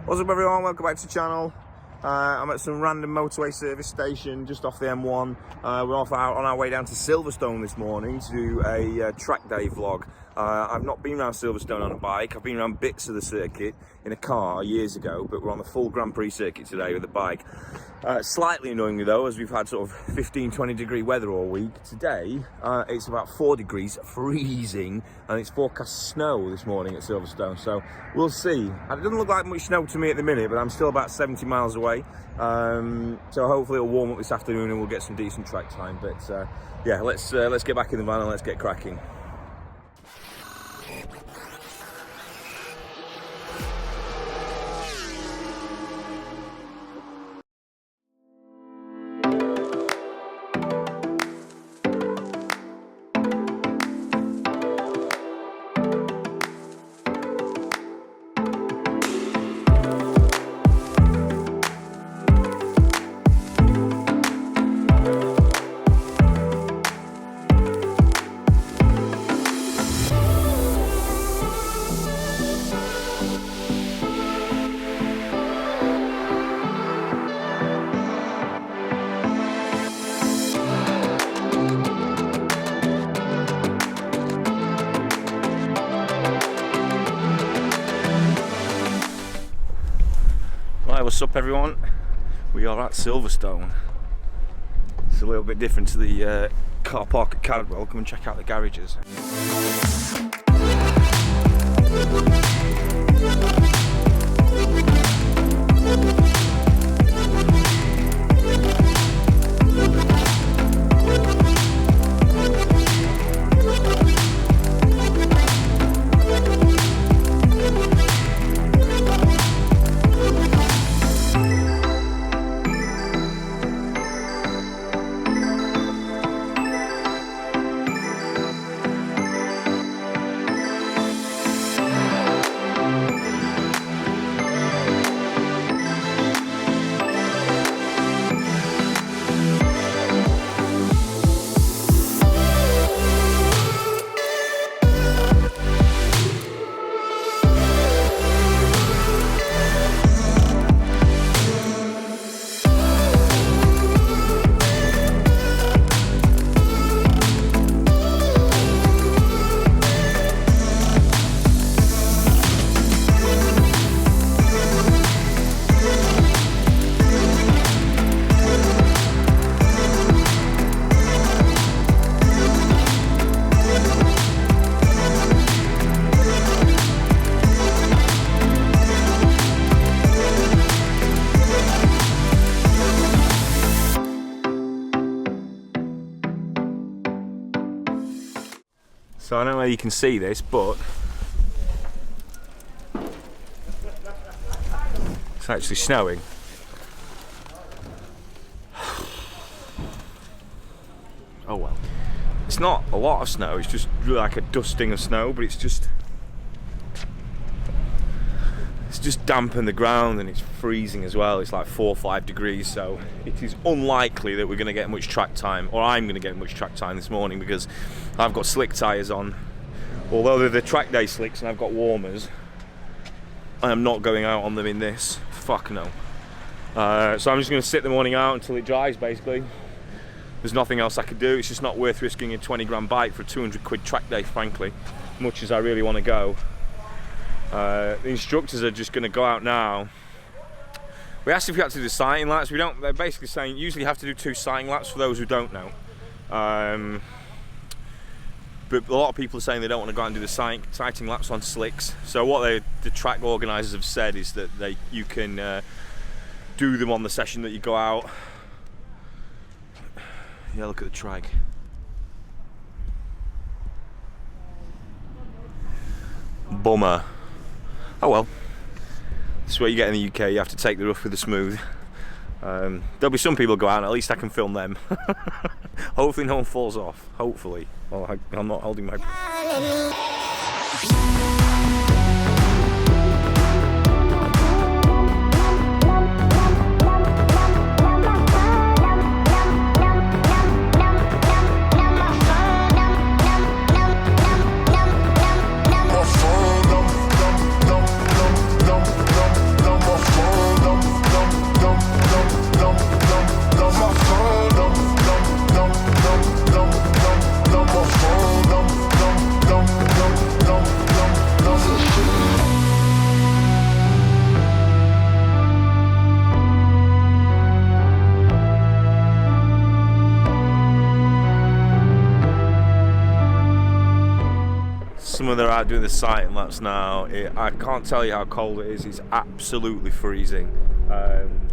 What's up everyone, welcome back to the channel. I'm at some random motorway service station just off the M1. We're on our way down to Silverstone this morning to do a track day vlog. I've not been around Silverstone on a bike. I've been around bits of the circuit in a car years ago, but we're on the full Grand Prix circuit today with a bike. Slightly annoyingly though, as we've had sort of 15-20 degree weather all week, today it's about 4 degrees, freezing, and it's forecast snow this morning at Silverstone, so we'll see. It doesn't look like much snow to me at the minute, but I'm still about 70 miles away, so hopefully it'll warm up this afternoon and we'll get some decent track time. But yeah, let's get back in the van and let's get cracking. Right, what's up everyone? We are at Silverstone. It's a little bit different to the car park at Cadwell. Come and check out the garages. So I don't know whether you can see this, but it's actually snowing. Oh well. It's not a lot of snow, it's just like a dusting of snow, but it's just dampened the ground and it's freezing as well. It's like 4 or 5 degrees, so it is unlikely that we're going to get much track time, or I'm going to get much track time this morning, because I've got slick tyres on. Although they're the track day slicks and I've got warmers, I am not going out on them in this. Fuck no. So I'm just going to sit the morning out until it dries, basically. There's nothing else I could do. It's just not worth risking a 20 grand bike for a 200 quid track day, frankly, much as I really want to go. The instructors are just going to go out now. We asked if we had to do sighting laps. We don't. They're basically saying usually you have to do 2 sighting laps, for those who don't know. But a lot of people are saying they don't want to go out and do the sighting laps on slicks. So what the track organisers have said is that you can do them on the session that you go out. Yeah, look at the track. Bummer. Oh well. This is what you get in the UK. You have to take the rough with the smooth. There'll be some people go out and at least I can film them. Hopefully no one falls off. Hopefully. Well, I'm not holding my breath. of them are out doing the sighting laps now. I can't tell you how cold it is. It's absolutely freezing. I'm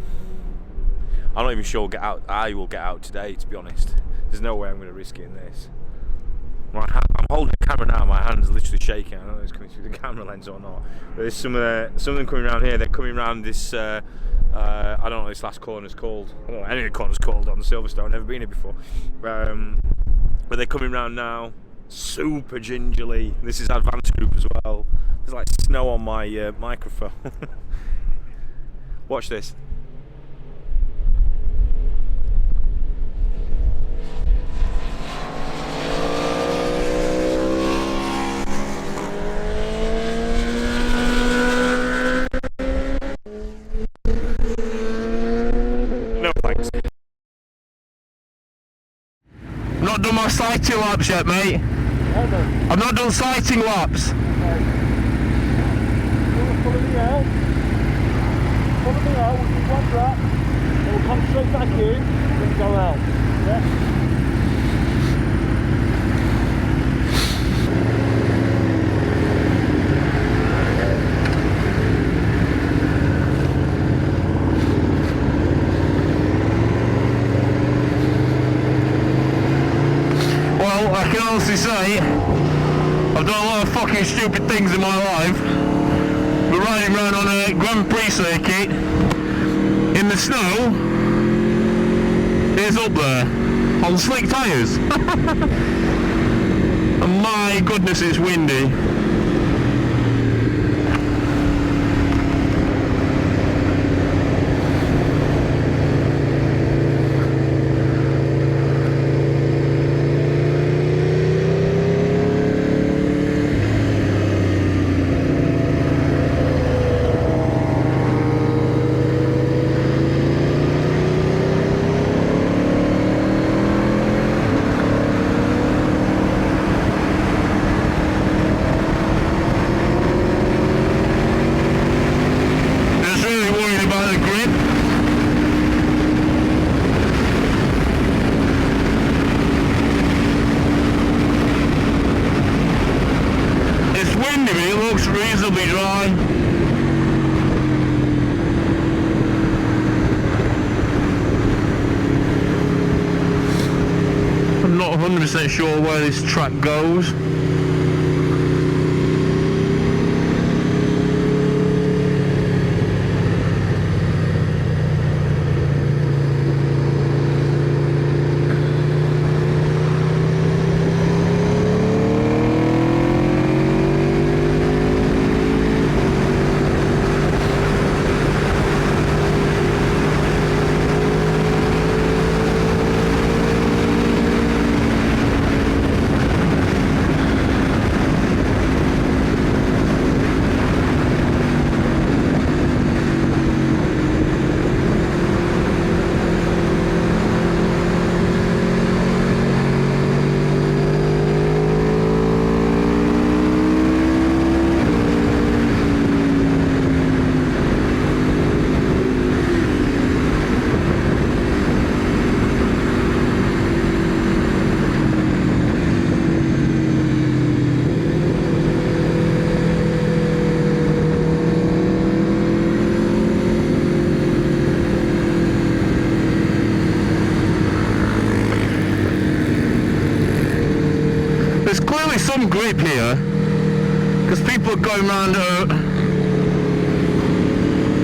not even sure I will get out today, to be honest. There's no way I'm going to risk it in this. I'm holding the camera now, my hand's literally shaking. I don't know if it's coming through the camera lens or not. But there's some of them coming around here. They're coming around this, I don't know what this last corner's called. I don't know what any of the corner's called on the Silverstone. I've never been here before. But they're coming around now, super gingerly. This is advanced group as well. There's like snow on my microphone. Watch this. I've not done my sighting laps yet, mate. I've not done sighting laps. Follow me out. Follow me out. We'll do one lap. Then we'll come straight back in and go out. Yeah? I can honestly say, I've done a lot of fucking stupid things in my life. We're riding around on a Grand Prix circuit in the snow. It's up there on slick tyres. And my goodness, it's windy. Reasonably dry. I'm not 100% sure where this track goes. Some grip here because people are going around at a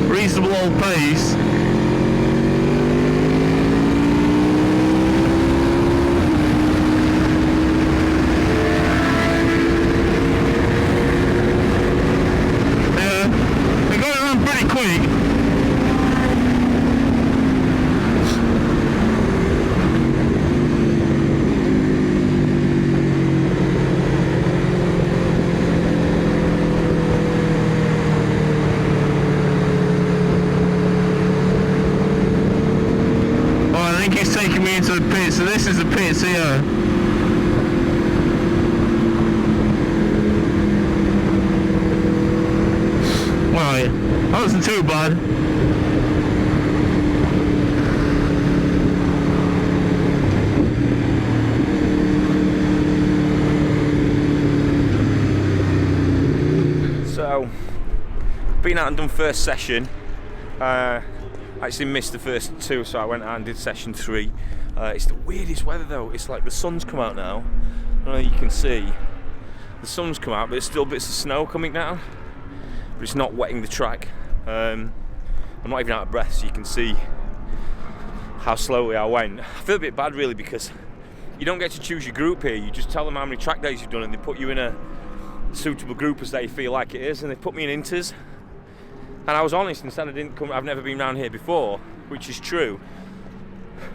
reasonable old pace. Yeah, they're going around pretty quick. Taking me into the pits, so this is the pits here. Right, that wasn't too bad. been out and done first session. Actually missed the first 2, so I went out and did session 3. It's the weirdest weather though. It's like the sun's come out now. I don't know if you can see. The sun's come out, but there's still bits of snow coming down. But it's not wetting the track. I'm not even out of breath, so you can see how slowly I went. I feel a bit bad really, because you don't get to choose your group here. You just tell them how many track days you've done, and they put you in a suitable group as they feel like it is, and they put me in inters. And I was honest and said I've never been around here before, which is true.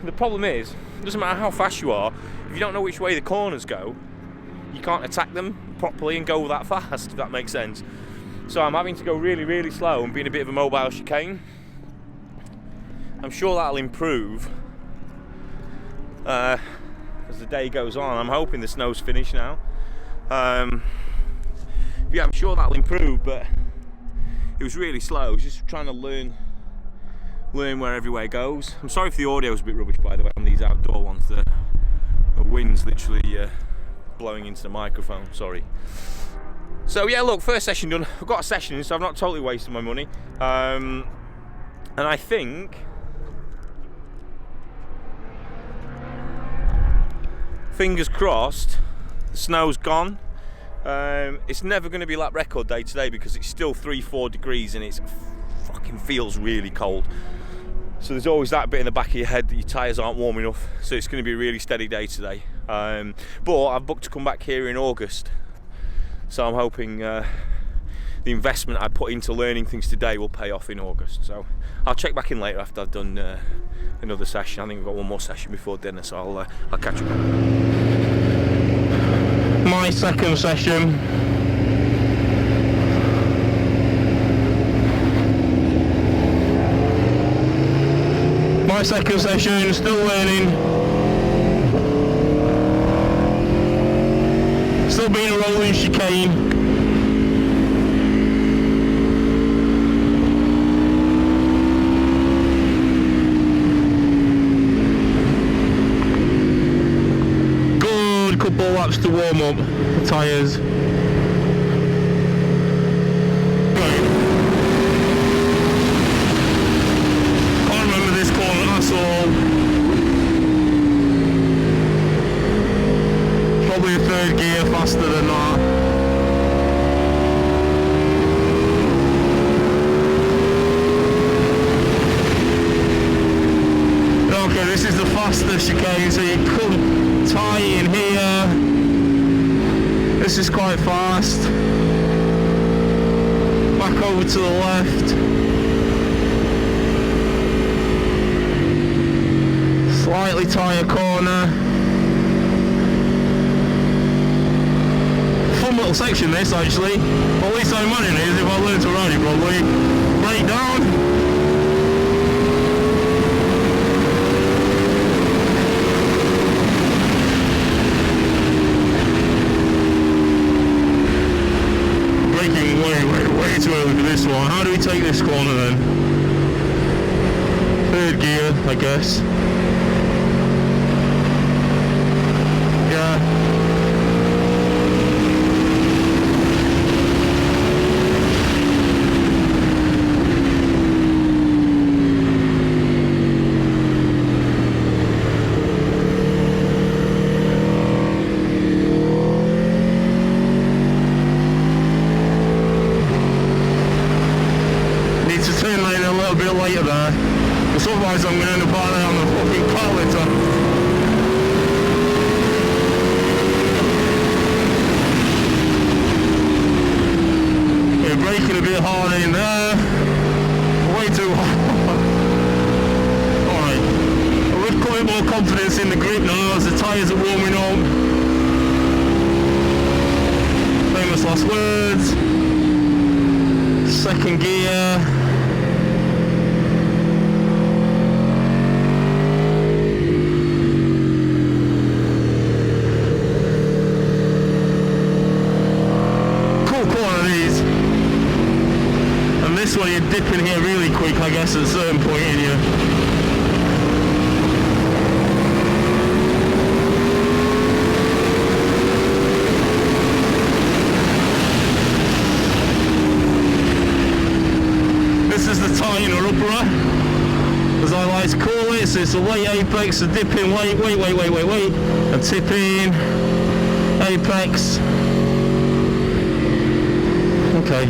The problem is, it doesn't matter how fast you are, if you don't know which way the corners go, you can't attack them properly and go that fast, if that makes sense. So I'm having to go really, really slow and being a bit of a mobile chicane. I'm sure that'll improve as the day goes on. I'm hoping the snow's finished now. Yeah, I'm sure that'll improve, but it was really slow. I was just trying to learn where every way goes. I'm sorry if the audio's a bit rubbish, by the way, on these outdoor ones. The wind's literally blowing into the microphone, sorry. So yeah, look, first session done. I've got a session in, so I've not totally wasted my money. And I think, fingers crossed, the snow's gone. It's never going to be lap record day today because it's still 3-4 degrees and it fucking feels really cold. So there's always that bit in the back of your head that your tyres aren't warm enough. So it's going to be a really steady day today. But I've booked to come back here in August. So I'm hoping the investment I put into learning things today will pay off in August. So I'll check back in later after I've done another session. I think I've got one more session before dinner, so I'll catch up. My second session. My second session, still learning. Still being a rolling chicane. Good couple laps to warm up the tyres. Probably a third gear faster than that. Okay, this is the faster chicane, so you could tie in here. This is quite fast. Back over to the left. Slightly tyre corner. Fun little section this actually. Well, at least I imagine it is if I learn to ride it properly. Brake down. Braking way too early for this one. How do we take this corner then? Third gear, I guess. Later there, because otherwise I'm going to end up out there on the fucking palleter. Yeah, braking a bit hard in there, way too hard. Alright, I've got a bit more confidence in the grip now as the tyres are warming up. Famous last words. Second gear. This one you dip in here really quick, I guess, at a certain point in here. This is the tightener upper, as I like to call it. So it's the weight apex, the dip in weight, and tip in apex. Okay,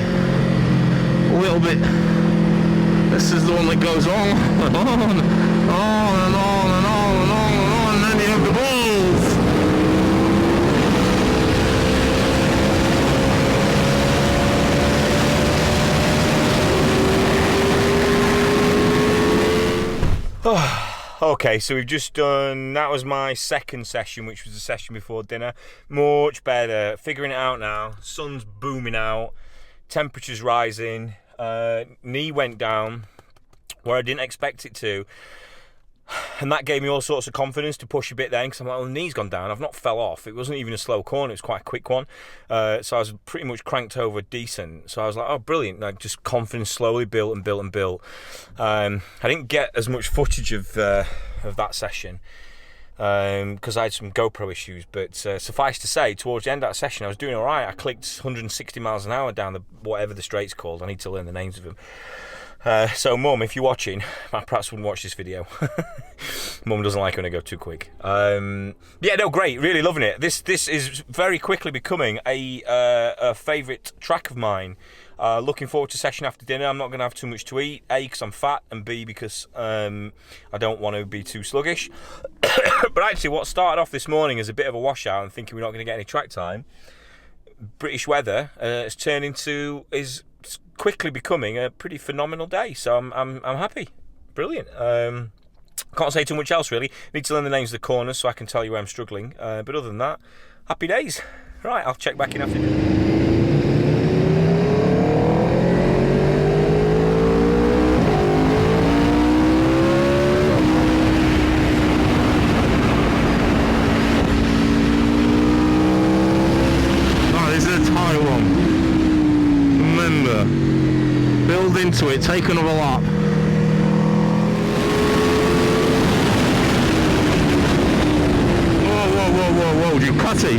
a little bit. This is the one that goes on and on and on and on and on and on and on, and then you have the balls. Okay, so we've just done, that was my second session, which was the session before dinner. Much better, figuring it out now. Sun's booming out, temperature's rising, knee went down where I didn't expect it to, and that gave me all sorts of confidence to push a bit then, because I'm like, well, the knee's gone down, I've not fell off. It wasn't even a slow corner, it was quite a quick one, so I was pretty much cranked over decent. So I was like, oh, brilliant. Like, just confidence slowly built and built and built. I didn't get as much footage of that session because I had some GoPro issues, but suffice to say, towards the end of that session I was doing alright. I clicked 160 miles an hour down the whatever the straight's called. I need to learn the names of them. So Mum, if you're watching, I perhaps wouldn't watch this video. Mum doesn't like when I go too quick. Yeah, no, great, really loving it. This is very quickly becoming a favourite track of mine. Looking forward to session after dinner. I'm not going to have too much to eat, A, because I'm fat, and B, because I don't want to be too sluggish. But actually, what started off this morning as a bit of a washout and thinking we're not going to get any track time, British weather has turned into, is quickly becoming a pretty phenomenal day. So I'm happy. Brilliant. Can't say too much else really. Need to learn the names of the corners so I can tell you where I'm struggling. But other than that, happy days. Right, I'll check back in after dinner. Build into it, take another lap. Whoa, Ducati.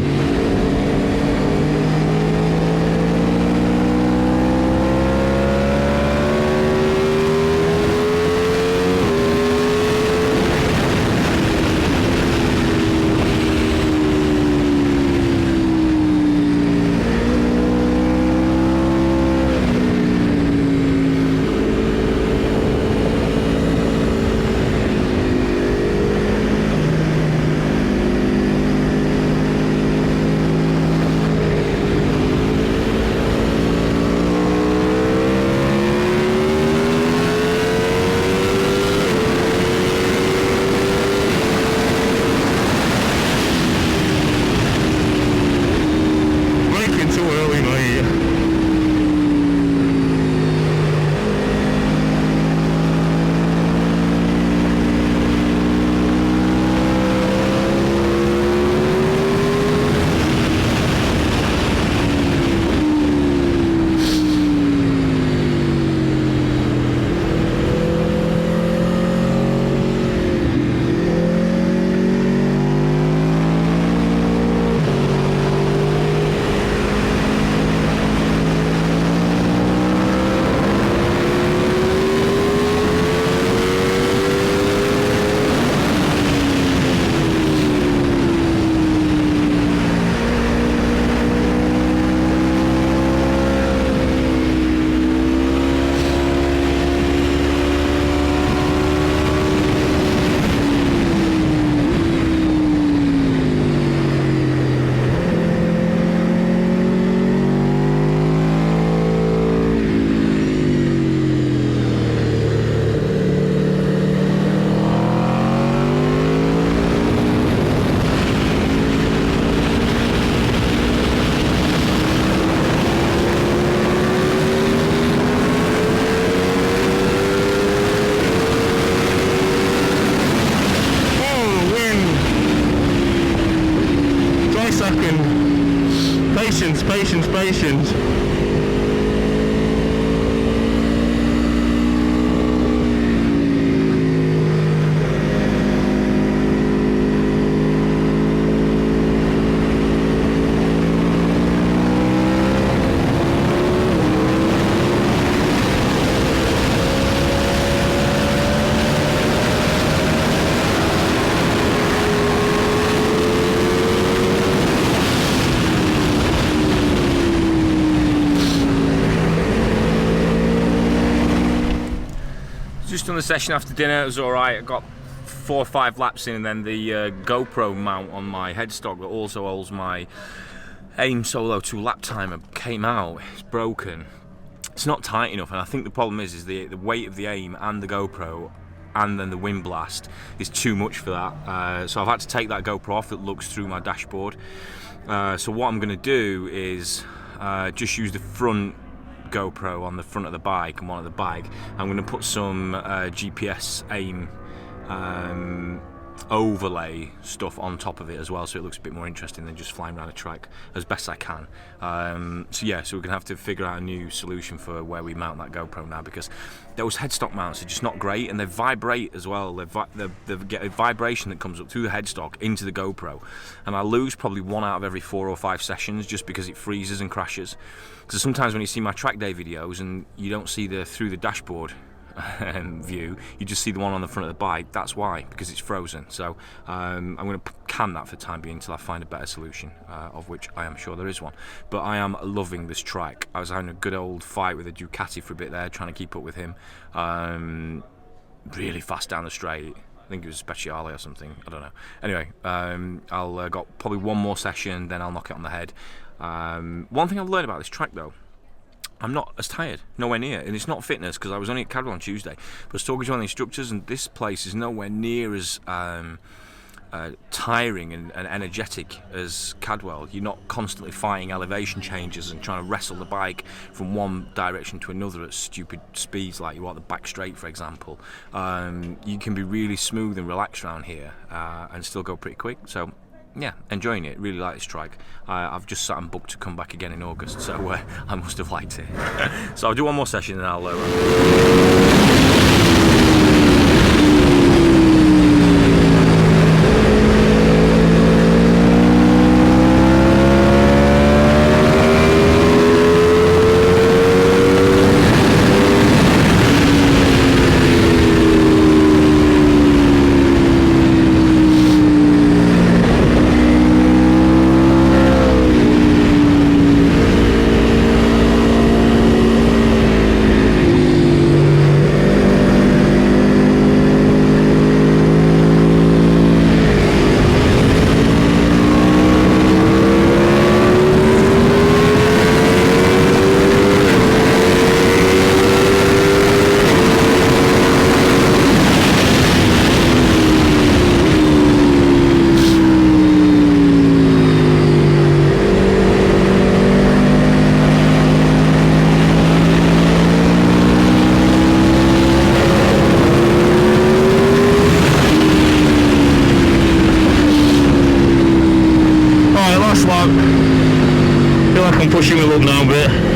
Patience. just done the session after dinner. It was alright. I got 4 or 5 laps in, and then the GoPro mount on my headstock that also holds my aim solo 2 lap timer came out. It's broken. It's not tight enough, and I think the problem is the weight of the aim and the GoPro and then the wind blast is too much for that. So I've had to take that GoPro off that looks through my dashboard. So what I'm going to do is just use the front GoPro on the front of the bike and one at the bike. I'm going to put some GPS aim overlay stuff on top of it as well, so it looks a bit more interesting than just flying around a track as best I can. So yeah, so we're gonna have to figure out a new solution for where we mount that GoPro now, because those headstock mounts are just not great, and they vibrate as well. They get a vibration that comes up through the headstock into the GoPro, and I lose probably 1 out of every 4 or 5 sessions just because it freezes and crashes. So sometimes when you see my Trackday videos and you don't see the through the dashboard view, you just see the one on the front of the bike. That's why, because it's frozen. So I'm going to can that for the time being until I find a better solution, of which I am sure there is one. But I am loving this track. I was having a good old fight with a Ducati for a bit there, trying to keep up with him. Really fast down the straight. I think it was Speciale or something, I don't know. Anyway, I'll got probably 1 more session, then I'll knock it on the head. One thing I've learned about this track though, I'm not as tired, nowhere near, and it's not fitness because I was only at Cadwell on Tuesday, but I was talking to one of the instructors, and this place is nowhere near as tiring and energetic as Cadwell. You're not constantly fighting elevation changes and trying to wrestle the bike from one direction to another at stupid speeds like you are at the back straight, for example. You can be really smooth and relaxed around here and still go pretty quick. So yeah, enjoying it. Really like this track. I've just sat and booked to come back again in August, so I must have liked it. So I'll do 1 more session and I'll pushing it up now a bit.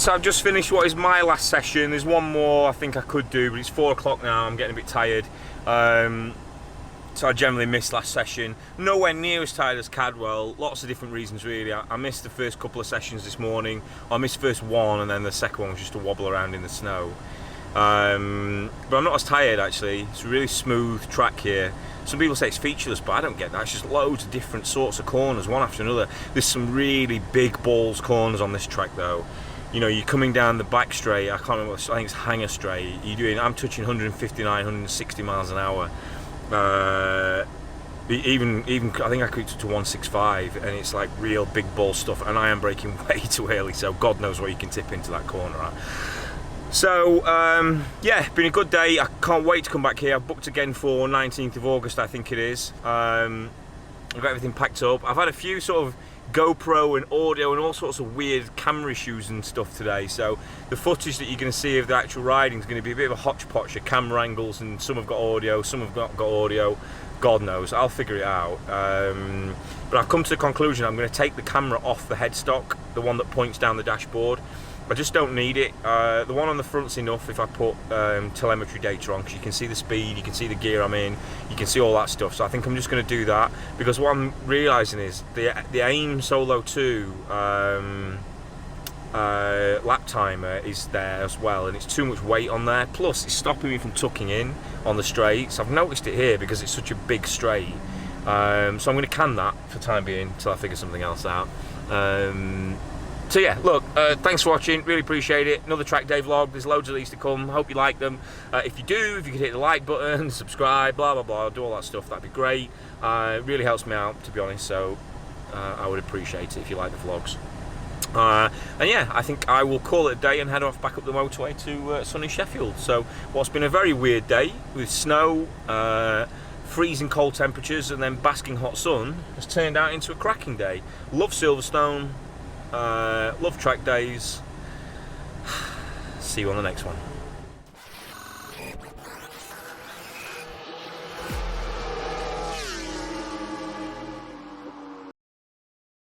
so I've just finished what is my last session. There's one more I think I could do, but it's 4 o'clock now. I'm getting a bit tired. So I generally missed last session. Nowhere near as tired as Cadwell. Lots of different reasons really. I missed the first couple of sessions this morning. I missed the first one, and then the second one was just a wobble around in the snow. But I'm not as tired actually. It's a really smooth track here. Some people say it's featureless, but I don't get that. It's just loads of different sorts of corners, one after another. There's some really big balls corners on this track though. You know, you're coming down the back straight. I can't remember. I think it's Hanger Straight. I'm touching 159, 160 miles an hour. Even I think I could to 165, and it's like real big ball stuff, and I am braking way too early, so God knows where you can tip into that corner at. So yeah, been a good day. I can't wait to come back here. I've booked again for 19th of August, I think it is. I've got everything packed up. I've had a few sort of GoPro and audio and all sorts of weird camera issues and stuff today, so the footage that you're going to see of the actual riding is going to be a bit of a hodgepodge of camera angles, and some have got audio, some have not got audio. God knows, I'll figure it out. But I've come to the conclusion I'm going to take the camera off the headstock, the one that points down the dashboard. I just don't need it. The one on the front's enough if I put telemetry data on, because you can see the speed, you can see the gear I'm in, you can see all that stuff. So I think I'm just going to do that, because what I'm realising is the AIM Solo 2 lap timer is there as well, and it's too much weight on there. Plus, it's stopping me from tucking in on the straights. I've noticed it here because it's such a big straight. So I'm going to can that for the time being until I figure something else out. So yeah, look, thanks for watching, really appreciate it. Another Trackday vlog, there's loads of these to come, hope you like them. If you do, if you could hit the like button, subscribe, blah blah blah, do all that stuff, that'd be great. It really helps me out, to be honest, so I would appreciate it if you like the vlogs. And yeah, I think I will call it a day and head off back up the motorway to sunny Sheffield. So what's been a very weird day with snow, freezing cold temperatures, and then basking hot sun has turned out into a cracking day. Love Silverstone. Love track days. See you on the next one.